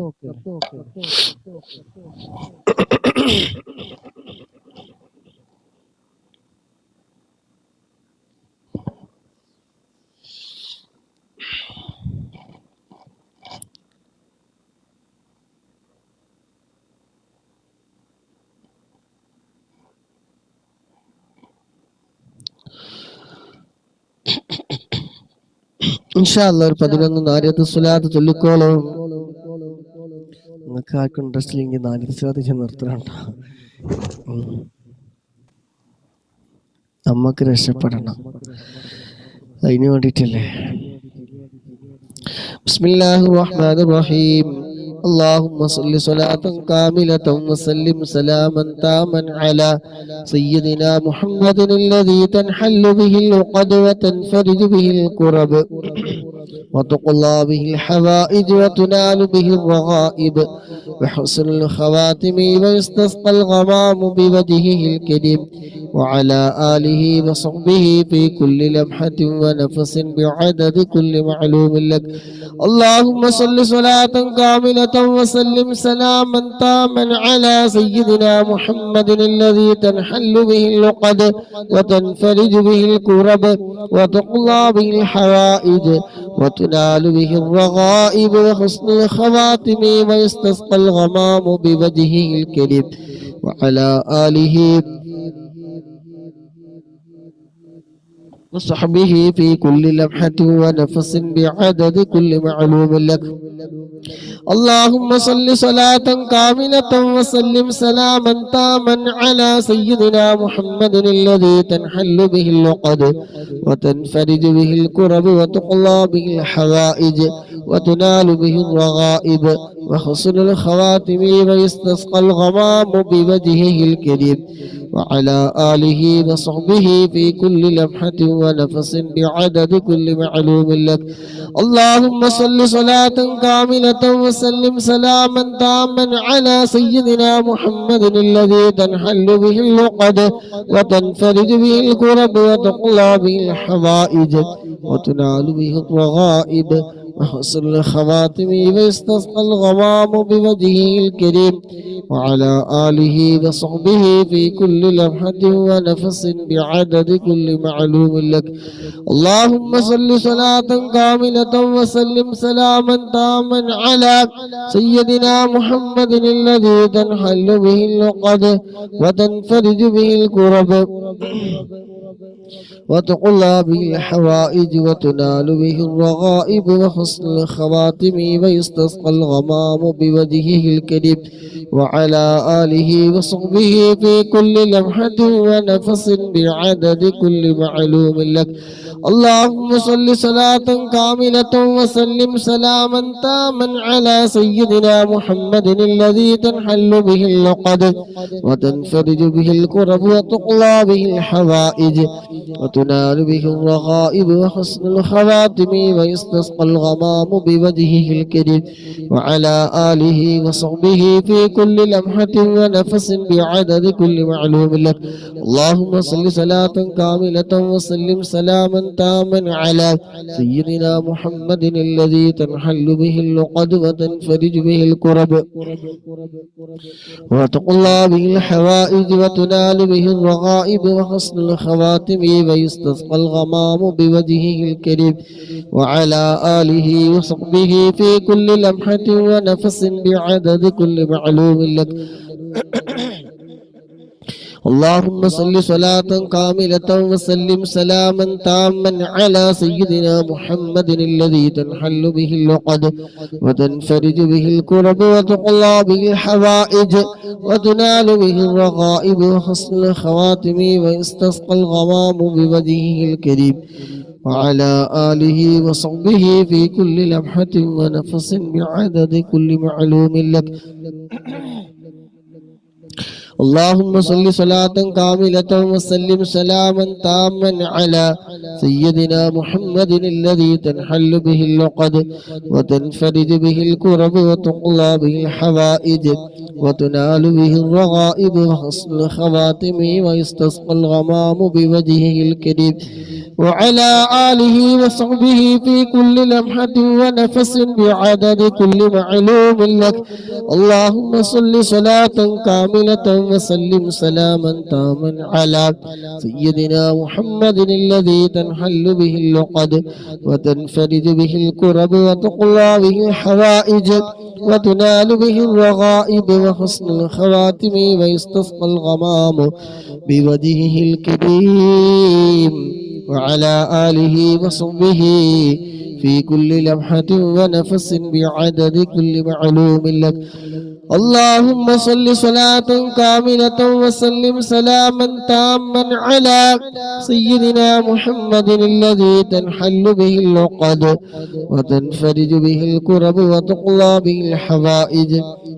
ഇൻഷാ അല്ലാഹ് ഒരു 11 നാരിയത്ത് സ്വലാത്ത് ചൊല്ലിക്കോളും. നിങ്ങൾക്ക് ആർക്കും ഇൻട്രസ്റ്റ് ഇല്ലെങ്കിൽ നാരിയത്ത് സ്വലാത്ത് ഞാൻ നിർത്തണുണ്ടോ? നമ്മക്ക് രക്ഷപ്പെടണം, അതിന് വേണ്ടിയിട്ടല്ലേ. ബിസ്മില്ലാഹിർ റഹ്മാനിർ റഹീം. اللهم صل صلاة كاملة وسلم سلاما تاما على سيدنا محمد الذي تنحل به العقد وتنفرج به الكرب وتقضى به الحوائج وتنال به الرغائب وحسن الخواتم ويستسقى الغمام بوجهه الكريم وعلى آله وصحبه في كل لمحة ونفس بعدد كل معلوم لك. اللهم صل صلاة كاملة وسلم سلاما تاما على سيدنا محمد الذي تنحل به العقد وتنفرج به الكرب وتقضى به الحوائج وتنال به الرغائب وحسن الخواتم ويستسقى الغمام بوجهه الكريم وعلى آله وصحبه في كل لمحة ونفس بعدد كل معلوم لك. اللهم صل صلاة كاملة وسلم سلاما تاما على سيدنا محمد الذي تنحل به العقد وتنفرج به الكرب وتقضى به الحوائج وتنال به الرغائب وحسن الخواتم ويستسقى الغمام بوجهه الكريم وعلى آله وصحبه في كل لمحة ونفس بعدد كل معلوم لك. اللهم صل صلاة كاملة وسلم سلاما تاما على سيدنا محمد الذي تنحل به العقد وتنفرج به الكرب وتقضى به الحوائج وتنال به الرغائب وحسن الخواتم ويستسقى الغمام بوجهه الكريم وعلى آله وصحبه في كل لمحة ونفس بعدد كل معلوم لك. اللهم صل صلاة كاملة وسلم سلاما تاما على سيدنا محمد الذي تنحل به العقد وتنفرج به الكرب وتقضى به الحوائج وتنال به الرغائب وحسن الخواتم ويستسقى الغمام بوجهه الكريم وعلى آله وصحبه في كل لمحة ونفس بعدد كل معلوم لك. اللهم صل صلاة كاملة وسلم سلاما تاما على سيدنا محمد الذي تنحل به العقد وتنفرج به الكرب وتقضى به الحوائج وتنال به الرغائب وحسن الخواتم ويستسقى الغمام بوجهه الكريم وعلى آله وصحبه في كل لمحة ونفس بعدد كل معلوم لك. اللهم صل صلاة كاملة وسلم سلاما تاما على سيدنا محمد الذي تنحل به العقد وتنفرج به الكرب وتقضى به الحوائج وتنال به الرغائب وحسن الخواتم ويستسقى الغمام بوجهه الكريم وعلى آله وصحبه في كل لمحة ونفس بعدد كل معلوم لك. اللهم صل صلاة كاملة وسلم سلاما تاما على سيدنا محمد الذي تنحل به العقد وتنفرج به الكرب وتقضى به الحوائج وتنال به الرغائب وحسن الخواتم ويستسقى الغمام بوجهه الكريم وعلى آله وصحبه في كل لمحة ونفس بعدد كل معلوم لك. اللهم صل صلاة كاملة وسلم سلاما تاما على سيدنا محمد الذي تنحل به العقد وتنفرج به الكرب وتقضى به الحوائج وتنال به الرغائب وحسن الخواتم ويستسقى الغمام بوجهه الكريم وعلى آله وصحبه في كل لمحة ونفس بعدد كل معلوم لك. اللهم صل صلاة كاملة وسلم سلاما تاما على سيدنا محمد الذي تنحل به العقد وتنفرج به الكرب وتقضى به الحوائج وتنال به الرغائب وحسن الخواتم ويستسقى الغمام بوجهه الكريم وعلى آله وصحبه في كل لمحة ونفس بعدد كل معلوم لك. اللهم صل صلاة كاملة وسلم سلاما تاما على سيدنا محمد الذي تنحل به العقد وتنفرج به الكرب وتقضى به الحوائج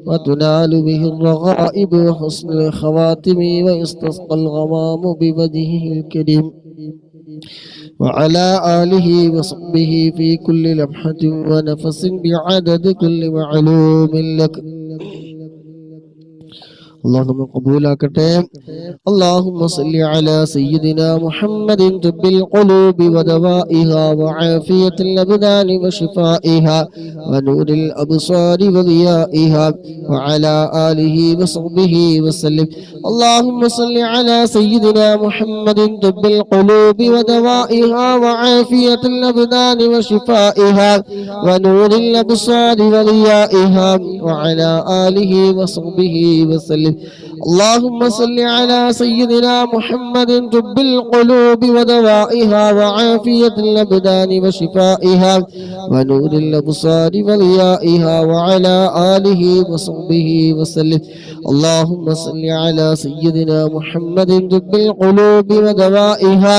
وتنال به الرغائب وحسن الخواتم ويستسقى الغمام بوجهه الكريم وعلى آله وصحبه في كل لمحة ونفس بعدد كل معلوم لك. اللهم قبولاكته. اللهم صل على سيدنا محمد طب القلوب ودوائها وعافية الأبدان وشفائها ونور الأبصار وضيائها وعلى آله وصحبه وسلم. اللهم صل على سيدنا محمد طب القلوب ودوائها وعافية الأبدان وشفائها ونور الأبصار وضيائها وعلى آله وصحبه وسلم. اللهم صل على سيدنا محمد طب القلوب ودوائها وعافية الأبدان وشفائها ونور الأبصار وضيائها وعلى آله وصحبه وسلم. اللهم صل على سيدنا محمد طب القلوب ودوائها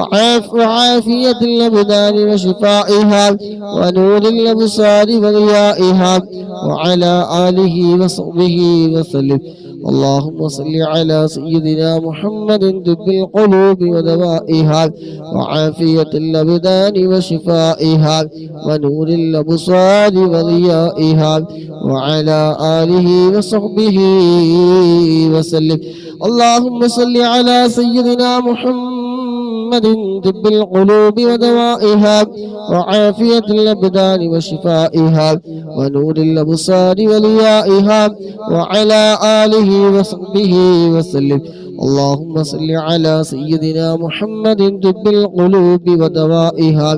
وعافية الأبدان وشفائها ونور الأبصار وضيائها وعلى آله وصحبه وسلم. اللهم صل على سيدنا محمد طب القلوب ودوائها وعافية الأبدان وشفائها ونور الأبصار وضيائها وعلى آله وصحبه وسلم. اللهم صل على سيدنا محمد طب القلوب ودوائها وعافية الأبدان وشفائها ونور الأبصار وضيائها وعلى آله وصحبه وسلم. اللهم صل على سيدنا محمد طب القلوب ودوائها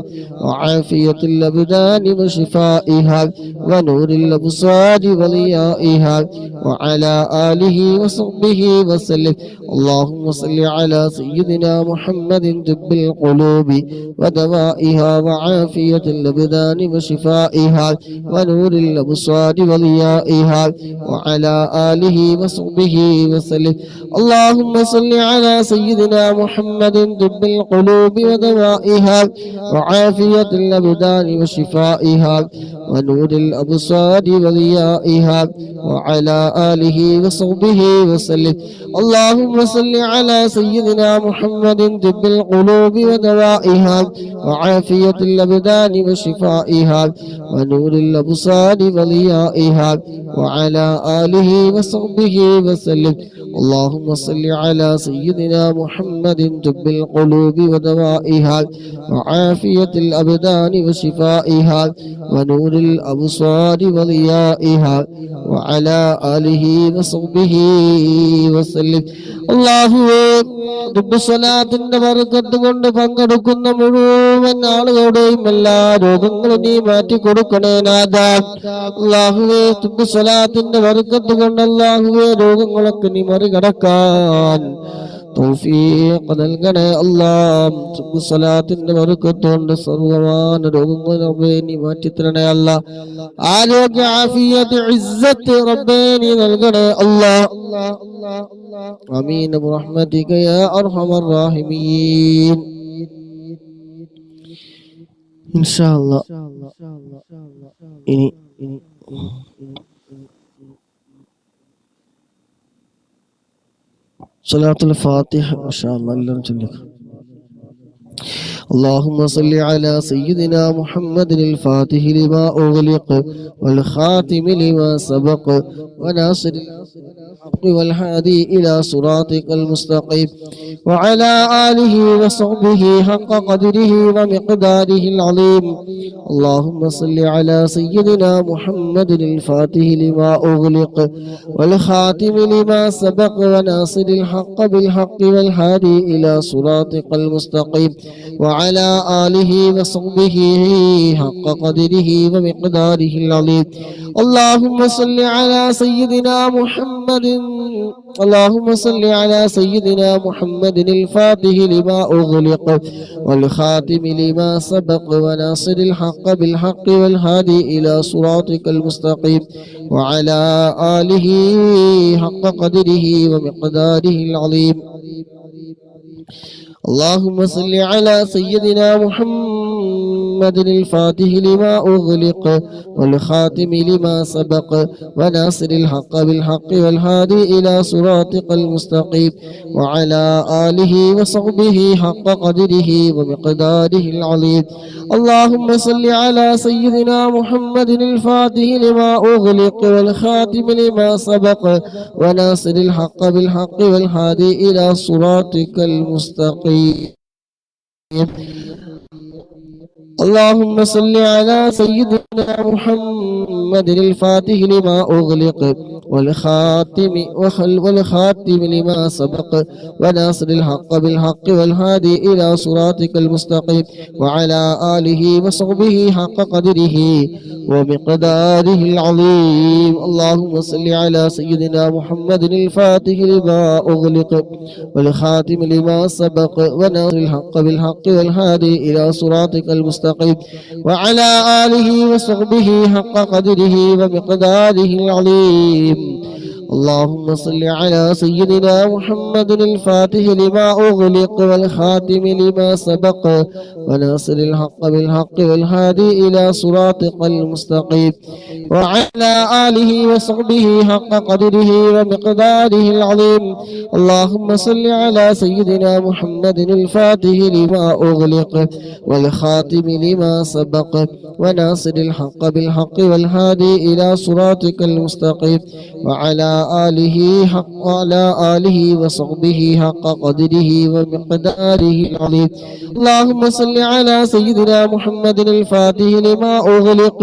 وعافية الأبدان وشفائها ونور الأبصار وضيائها وعلى آله وصحبه وسلم. اللهم صل على سيدنا محمد طب القلوب ودوائها وعافية الأبدان وشفائها ونور الأبصار وضيائها وعلى آله وصحبه وسلم. اللهم صل على سيدنا محمد طب القلوب ودوائها وعافية الأبدان وشفائها ونور الأبصار وضيائها وعلى آله وصحبه وسلم. اللهم صل على سيدنا محمد طب القلوب ودوائها وعافية الأبدان وشفائها ونور الأبصار وضيائها وعلى آله وصحبه وسلم. اللهم صل على سيدنا محمد طب القلوب ودوائها وعافية الأبدان وشفائها ونور الأبصار وضيائها وعلى آله وصحبه وسلم. അല്ലാഹുവേ, സ്വലാത്തിന്റെ ബർക്കത്ത് കൊണ്ട് പങ്കെടുക്കുന്ന മുഴുവൻ ആളുകളുടെയും എല്ലാ രോഗങ്ങളും നീ മാറ്റി കൊടുക്കണേ നാഥ. അല്ലാഹുവേ, സ്വലാത്തിന്റെ ബർക്കത്ത് കൊണ്ട് അല്ലാഹുവേ രോഗങ്ങളൊക്കെ നീ മറികടക്കാൻ തൗഫീഖ് നൽകണേ അല്ലാഹ്. സ്വലാത്തിന്റെ ബർക്കത്ത് കൊണ്ട് സർവ്വമാന രോഗങ്ങൾ റബ്ബേ നീ മാറ്റിത്തരണേ അല്ലാഹ്. ആരോഗ്യ ആഫിയത്ത് ഇസ്സത്ത് റബ്ബേ നീ നൽകണേ അല്ലാഹ്. ആമീൻ ബിറഹ്മതിക യാ അർഹമർ റഹീമീൻ. ഇൻഷാ അല്ലാഹ് ഇനി സ്വലാത്തുൽ ഫാത്തിഹ ഇൻഷാ അല്ലാഹ് എല്ലാവരും ചൊല്ലുക. اللهم صل على سيدنا محمد الفاتح لما أغلق والخاتم لما سبق وناصر الحق والهادي إلى صراطك المستقيم وعلى آله وصحبه حق قدره ومقداره العظيم. اللهم صل على سيدنا محمد الفاتح لما أغلق والخاتم لما سبق وناصر الحق بالحق والهادي إلى صراطك المستقيم وعلى آله وصحبه حق قدره ومقداره العظيم. اللهم صل على سيدنا محمد اللهم صل على سيدنا محمد الفاتح لما أغلق والخاتم لما سبق وناصر الحق بالحق والهادي إلى صراطك المستقيم وعلى آله حق قدره ومقداره العظيم. اللهم صل على سيدنا محمد الفاتح لما أغلق والخاتم لما سبق وناصر الحق بالحق والهادي إلى صراطك المستقيم وعلى آله وصحبه حق قدره ومقداره العظيم. اللهم صل على سيدنا محمد الفاتح لما أغلق والخاتم لما سبق وناصر الحق بالحق والهادي إلى صراطك المستقيم. اللهم صل على سيدنا محمد الفاتح لما أغلق والخاتم لما سبق وناصر الحق بالحق والهادي إلى صراطك المستقيم وعلى آله وصحبه حق قدره ومقداره العظيم. اللهم صل على سيدنا محمد الفاتح لما أغلق والخاتم لما سبق وناصر الحق بالحق والهادي إلى صراطك المستقيم وعلى آله وصحبه حق قدره ومقداره العظيم. اللهم صل على سيدنا محمد الفاتح لما أغلق والخاتم لما سبق وناصر الحق بالحق والهادي إلى صراطك المستقيم وعلى آله وصحبه حق قدره ومقداره العظيم. اللهم صل على سيدنا محمد الفاتح لما أغلق والخاتم لما سبق وناصر الحق بالحق والهادي إلى صراطك المستقيم وعلى آله وصحبه حق قدره ومقداره العظيم. اللهم صل على سيدنا محمد الفاتح لما أغلق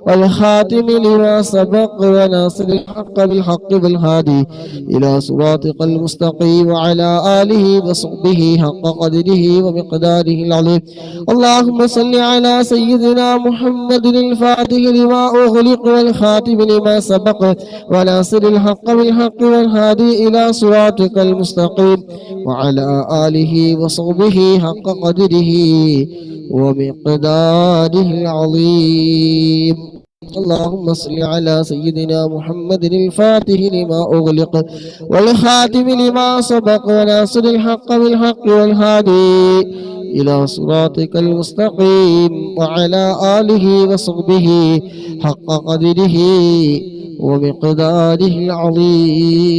والخاتم لما سبق وناصر الحق بالحق والهادي إلى صراطك المستقيم وعلى آله وصحبه حق قدره ومقداره العظيم. اللهم صل على سيدنا محمد الفاتح لما أغلق والخاتم لما سبق وناصر الحق بالحق والهادي إلى صراطك المستقيم وعلى آله وصحبه حق قدره ومقداره العظيم. اللهم صل على سيدنا محمد الفاتح لما أغلق والخاتم لما سبق وناصر الحق بالحق والهادي إلى صراطك المستقيم وعلى آله وصحبه حق قدره ومقداره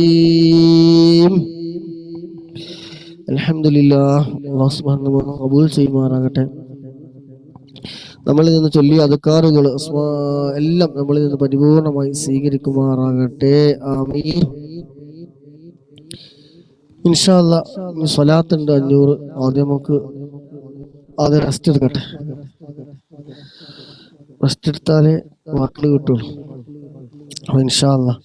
العظيم. അൽഹംദുലില്ലാഹ്. അല്ലാഹു സുബ്ഹാനഹു വ തആല ഖബൂൽ ചെയ്യുമാറാകട്ടെ. നമ്മളിൽ നിന്ന് ചൊല്ലിയ അദ്കാറുകൾ എല്ലാം നമ്മളിൽ നിന്ന് പരിപൂർണമായി സ്വീകരിക്കുമാറാകട്ടെ. ആമീൻ. ഇൻഷാ അല്ലാഹ് സ്വലാത്ത് ഉണ്ട് 500. ആദ്യം നമുക്ക് റെസ്റ്റ് എടുക്കട്ടെ. റെസ്റ്റ് എടുത്താലേ വാക്കുകൾ കിട്ടുള്ളൂ. إن شاء الله.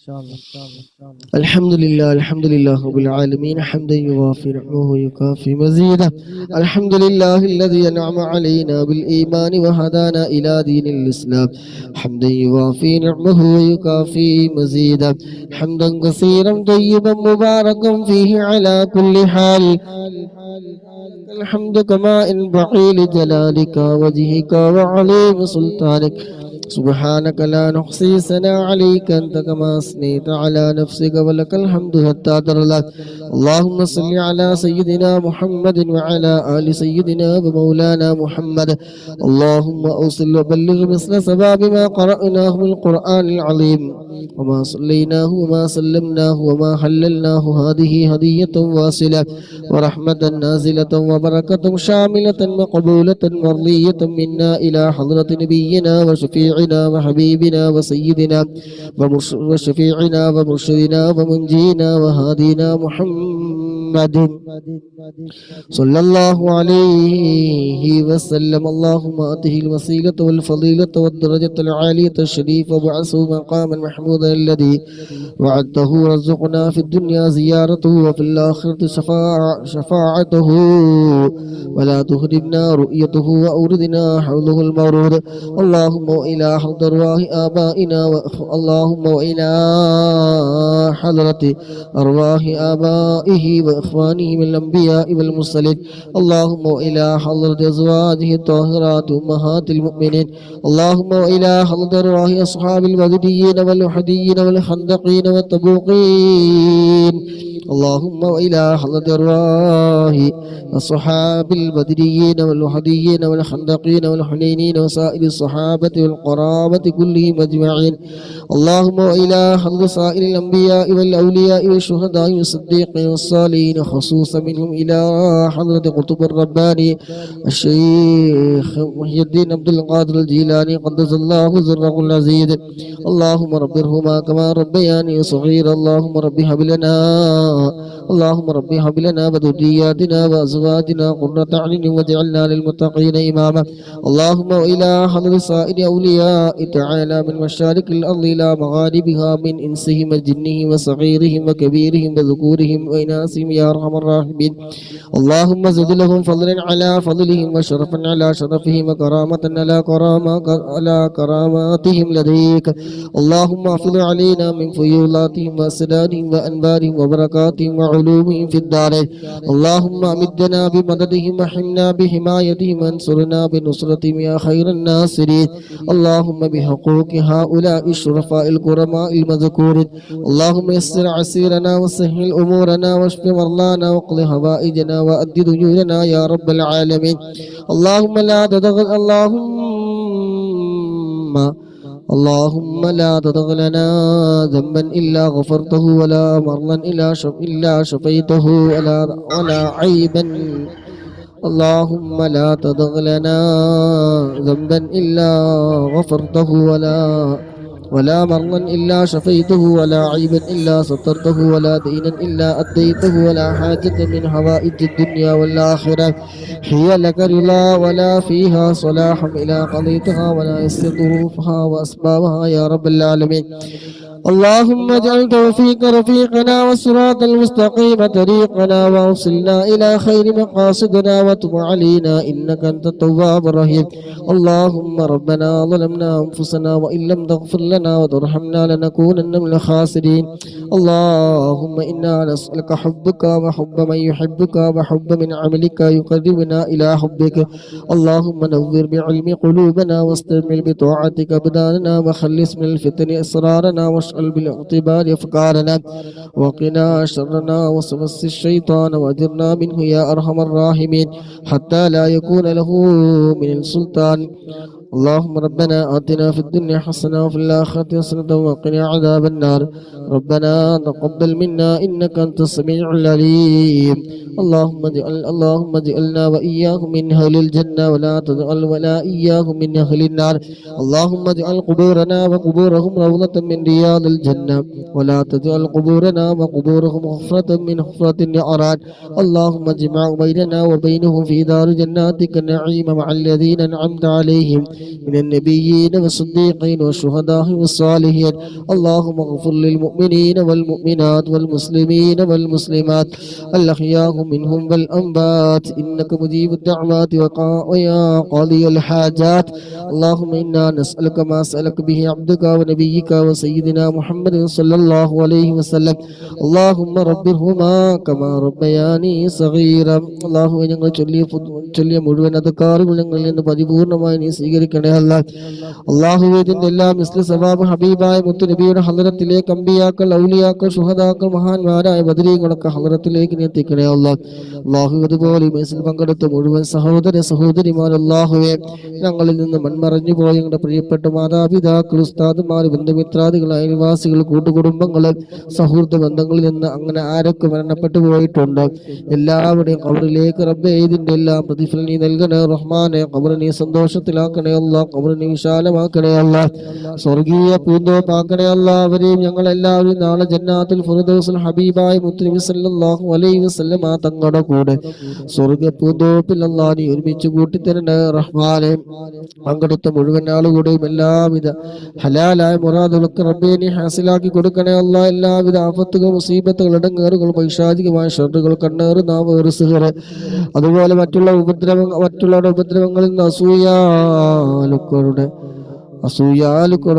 الحمد لله رب العالمين حمدا يوافي نعمه ويكافي مزيدا. الحمد لله الذي أنعم علينا بالإيمان وهدانا إلى دين الإسلام حمدا يوافي نعمه ويكافي مزيدا. حمدا كثيرا طيبا مباركا فيه على كل حال. الحمد كما ينبغي لجلالك وجهك وعليم سلطانك. سبحانك لا نحصي ثناء عليك أنت كما أثنيت على نفسك ولك الحمد حتى ترضى. اللهم صل على سيدنا محمد وعلى آل سيدنا ومولانا محمد. اللهم أوصل وبلغ مثل سباب ما قرأناه من القرآن العظيم وما صليناه وما سلمناه وما حللناه. هذه هدية واصلة ورحمة نازلة وبركة شاملة مقبولة مرضية منا إلى حضرة نبينا وشفيعنا وحبيبنا وسيدنا وشفيعنا ومرشدنا ومنجينا وهادينا محمد محمد صلى الله عليه وسلم اللهم آته الوسيلة والفضيلة والدرجة العالية الشريفة وابعثه مقاما محمودا الذي وعدته ورزقنا في الدنيا زيارته وفي الآخرة شفاعته ولا تهربنا رؤيته وأوردنا حوله المورود اللهم وإلى حضر أرواح آبائنا اللهم وإلى حضرة أرواح آبائه وإخوانه من الأنبياء والمرسلين اللهم وإلى حضرة أزواجه الطاهرات أمهات المؤمنين اللهم وإلى حضرة أرواح أصحاب البدريين والأحديين والخندقين والتبوقين اللهم وإلى حضرة أرواح أصحاب البدريين والأحديين والخندقين والحنينين وسائر الصحابة والقرابة كلهم أجمعين اللهم وإلى حضرة سائر الأنبياء والأولياء والشهداء والصديقين والصالحين خصوصا منهم إلى حضرة قطب الرباني الشيخ محي الدين عبد القادر الجيلاني قدس الله سره العزيز اللهم رب ارحمهما كما ربياني صغيرا اللهم رب هب لنا وذرياتنا وأزواجنا قرة أعين واجعلنا للمتقين إماما اللهم وإلى حضرة سائر أولياء تعالى من مشارق الأرض إلى مغاربها من إنسهم وجنهم وصغيرهم وكبيرهم وذكورهم وإناثهم يا أرحم الراحمين اللهم زد لهم فضلا على فضلهم وشرفا على شرفهم وكرامة على كراماتهم لديك اللهم احفظ علينا من فيولاتهم وأسرارهم وأنبارهم وبركاتهم وعلومهم في الدارين اللهم أمدنا بمددهم وحمنا بحمايتهم وانصرنا بنصرتهم يا خير الناصرين اللهم بحقوق هؤلاء الشرفاء الكرماء المذكورين اللهم يسر عسيرنا وسهل أمورنا واشف مرضانا واقض حوائجنا وأد ديوننا يا رب العالمين اللهم لا تدع لنا ذنبا إلا غفرته ولا مرضا إلا شفيته ولا عيبا اللهم لا تدع لنا ذنبا إلا غفرته ولا مرضا إلا شفيته ولا عيبا إلا سترته ولا دينا إلا أديته ولا حاجة من حوائج الدنيا والآخرة هي لك رضا ولا فيها صلاح إلى قضيتها ولا يسر ظروفها وأسبابها يا رب العالمين اللهم اجعل توفيق رفيقنا والصراط المستقيم طريقنا واوصلنا إلى خير مقاصدنا وتب علينا إنك أنت التواب الرحيم اللهم ربنا ظلمنا أنفسنا وإن لم تغفر لنا وترحمنا لنكونن من الخاسرين اللهم إنا نسألك حبك وحب من يحبك وحب من عملك يقربنا إلى حبك اللهم نور بعلم قلوبنا واستعمل بطاعتك أبداننا وخلص من الفتن أسرارنا واشغل بالاعتبار أفكارنا وقنا شرنا وسوس الشيطان وأجرنا منه يا أرحم الراحمين حتى لا يكون له من السلطان اللهم ربنا آتنا في الدنيا حسنة وفي الآخرة حسنة وقنا عذاب النار ربنا تقبل منا إنك أنت السميع العليم اللهم اجعلنا وإياهم من أهل الجنة ولا تجعل ولا إياهم من أهل النار اللهم اجعل قبورنا وقبورهم روضة من رياض الجنة ولا تجعل قبورنا وقبورهم حفرة من حفرة النيران اللهم اجمع بيننا وبينهم في دار جناتك النعيم مع الذين أنعمت عليهم من النبيين والصديقين والشهداء والصالحين اللهم اغفر للمؤمنين والمؤمنات والمسلمين والمسلمات الأحياء منهم والأنبات إنك مجيب الدعوات ويا قاضي الحاجات اللهم إنا نسألك ما سألك به عبدك ونبيك وسيدنا محمد صلى الله عليه وسلم اللهم ربهما كما ربياني صغيرا اللهم ഞങ്ങൾ ചൊല്ലിയ മുഴുവൻ അദ്കാറുകൾ ഞങ്ങളിൽ നിന്ന് പരിപൂർണമായി നീ സ്വീകരിക്കണേ അല്ലാഹുവേ ഇതിന്റെ എല്ലാ മിസ്ലി സവാബ് ഹബീബായ മുത്തു നബിയുടെ ഹളറത്തിലേക്ക് അമ്പിയാക്കൾ ഔലിയാക്കൾ ശുഹദാക്കൾ മഹാന്മാരായ ബദരീകളൊക്കെ ഹളറത്തിലേക്ക് നീ എത്തിക്കണേ അല്ലാഹു അതുപോലെ മേസിൽ പങ്കെടുത്ത മുഴുവൻ സഹോദര സഹോദരിമാർ അല്ലാഹുവേ ഞങ്ങളിൽ നിന്ന് മൺമറഞ്ഞു പോയ ഞങ്ങളുടെ പ്രിയപ്പെട്ട മാതാപിതാക്കൾ ഉസ്താദുമാർ ബന്ധുമിത്രാദികൾ അയൽവാസികൾ കൂട്ടുകുടുംബങ്ങൾ സൗഹൃദ ബന്ധങ്ങളിൽ നിന്ന് അങ്ങനെ ആരൊക്കെ മരണപ്പെട്ടു പോയിട്ടുണ്ട് എല്ലാവരുടെയും ഖബറിലേക്ക് റബ്ബേ ഇതിന്റെ എല്ലാം പ്രതിഫലം നീ നൽകണേ റഹ്മാനെ ഖബർ നീ സന്തോഷത്തിലാക്കണേ അല്ലാ, ഖബറിനെ വിശാലമാക്കണേ അല്ലാ, സ്വർഗീയ പൂന്തോപ്പാക്കണേ അല്ലാ. അവരെയും ഞങ്ങളെല്ലാവരും നാളെ ജന്നാത്തുൽ ഫിർദൗസിൽ ഹബീബായ മുത്തുനബി സല്ലല്ലാഹു അലൈഹി വസല്ലം തങ്ങളുടെ കൂടെ സ്വർഗ്ഗ പൂന്തോപ്പിൽ അല്ലാഹ് നീ ഒരുമിച്ച് കൂട്ടിത്തരണേ റഹ്മാനേ. പങ്കെടുത്ത മുഴുവൻ ആളുകളുടെയും എല്ലാവിധ ഹലാലായ മുറാദുകളൊക്കെ റബ്ബേ നീ ഹാസിലാക്കി കൊടുക്കണേ അല്ലാ. എല്ലാവിധ ആഫത്തുകൾ, മുസീബത്തുകൾ, ഇടങ്ങേറുകൾ, പൈശാചികമായ ഷർറുകൾ, കണ്ണേറ്, നാവ്, സിഹർ, അതുപോലെ മറ്റുള്ളവരുടെ ഉപദ്രവങ്ങളിൽ നിന്ന്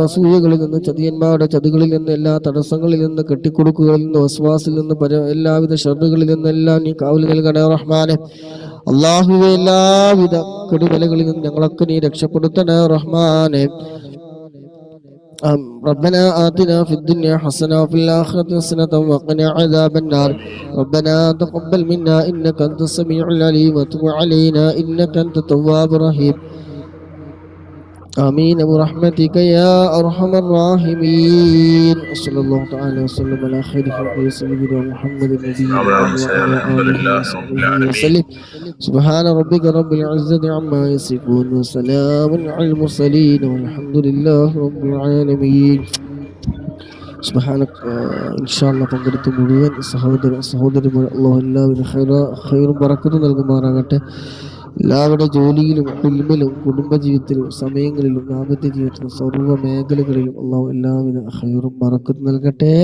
അസൂയകളിൽ നിന്ന്, ചതിയന്മാരുടെ ചതികളിൽ നിന്ന്, എല്ലാ തടസ്സങ്ങളിൽ നിന്ന്, കെട്ടിക്കൊടുക്കുകളിൽ നിന്ന്, വസ്വാസിൽ നിന്ന്, എല്ലാവിധ ഷർറുകളിൽ നിന്നെല്ലാം നീ കാവൽ നൽകണേ റഹ്മാനെ. അല്ലാഹുവേ എല്ലാവിധ കെടുതലുകളിൽ നിന്ന് ഞങ്ങളൊക്കെ നീ രക്ഷപ്പെടുത്തണേ റഹ്മാനെ. ربنا آتنا في الدنيا حسنة وفي الآخرة حسنة وقنا عذاب النار. ربنا تقبل منا إنك أنت السميع العليم وتب علينا إنك أنت التواب الرحيم. آمين برحمتك يا أرحم الراحمين. صلى الله تعالى وسلم على خير خلقه سيدنا محمد النبي وعلى آله وصحبه وسلم. سبحان ربك رب العزة عما يصفون وسلام على المرسلين والحمد لله رب العالمين. سبحانك إن شاء الله പങ്കെടുത്ത മുഴുവൻ സഹോദരന്മാർ അല്ലാഹു എല്ലാവരും ഖൈറും ബറക്കത്തും നൽകുമാറാകട്ടെ. എല്ലാവരുടെ ജോലിയിലും ഇൽമിലും കുടുംബജീവിതത്തിലും സമയങ്ങളിലും ദാമ്പത്യ ജീവിതത്തിലും സർവ്വ മേഖലകളിലും അല്ലാഹു എല്ലാവിധ ഖൈറും ബറക്കത്തും നൽകട്ടെ.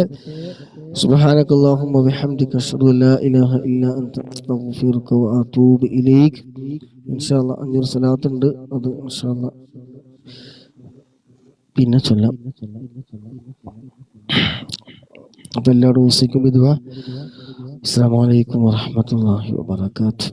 സുബ്ഹാനക അല്ലാഹുമ്മ വബിഹംദിക അഷ്ഹദു അല്ലാ ഇലാഹ ഇല്ലാ അൻത അസ്തഗ്ഫിറുക വഅതൂബു ഇലൈക്. ഇൻഷാ അല്ലാഹ് 500 സ്വലാത്ത് ഉണ്ട്, അത് ഇൻഷാ അല്ലാഹ് പിന്നെ ചൊല്ലാം. അപ്പോൾ എല്ലാവരും ഉസിക്കും ഇതുവാ. അസ്സലാമു അലൈക്കും വറഹ്മത്തുള്ളാഹി വബറകാതുഹു.